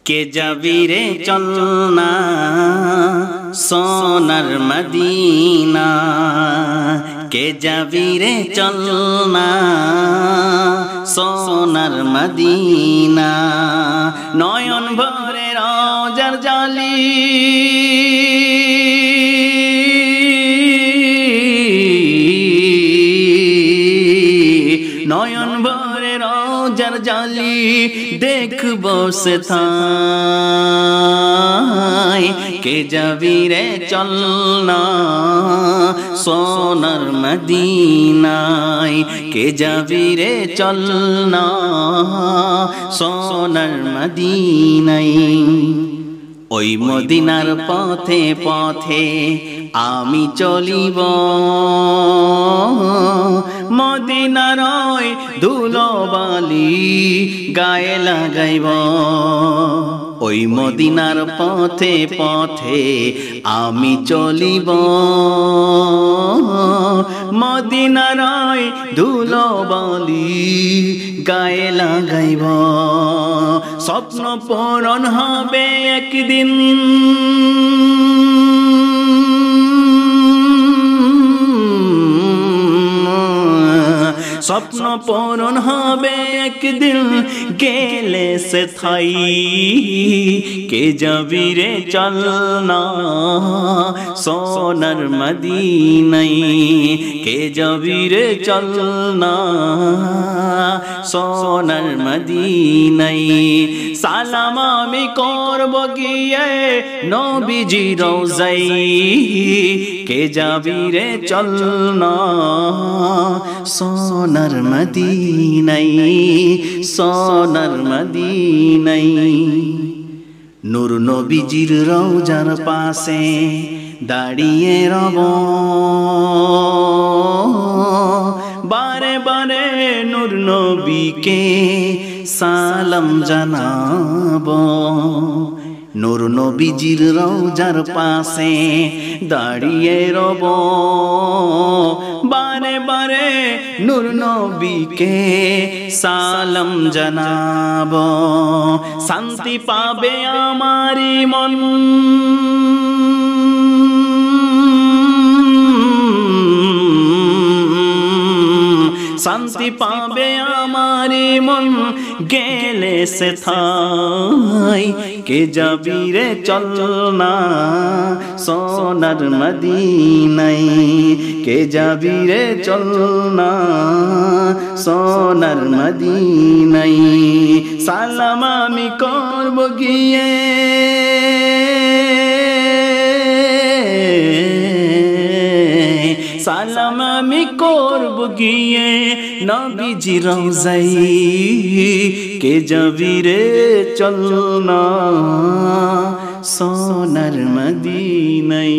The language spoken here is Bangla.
কে যাবি রে চল না সোনার মদিনা, কে যাবি রে চল না সোনার মদিনা। নয়ন ভরে রোজার জালি নয়ন ভরে রোজার জালি দেখব সেথায়। কে যাবি রে চল না সোনার মদিনায়, কে যাবি রে চল না সোনার মদিনায়। ওই মদিনার পথে পথে আমি চলিব, মদিনার ওই ধুলোবালি গায়ে লাগাইব। ওই মদিনার পথে পথে আমি চলিব, মদিনার ওই ধুলোবালি গায়ে লাগাইব। স্বপ্ন পূরণ হবে একদিন, স্বপ্ন পূরণ হবে একদিন গেলে সেথাই। কে যাবি রে চল না সোনার মদিনায়, কে যাবি রে চল না সোনার মদিনায়। সালাম আমি করব গিয়ে নবীজি রওজায়, কে যাবি রে চল না সোনার মদিনায়, সোনার মদিনায়। নূর নবীজির রওজার পাশে দাঁড়িয়ে রব, বারে বারে নূর নবীকে সালাম জানাব। নূর নবীজির রওজার পাশে দাঁড়িয়ে রব, বারে বারে নূর নবীকে সালাম জানাব। শান্তি পাবে আমারি মন, শান্তি পাবে আমারি মন গেলে সেথায়। কে যাবি রে চল না সোনার মদিনায়, কে যাবি রে চল না সোনার মদিনায়। সালাম আমি করব গিয়ে সালাম আমি করব গিয়ে নবীজি রওজায়, কে যাবি রে চল না সোনার মদিনায়।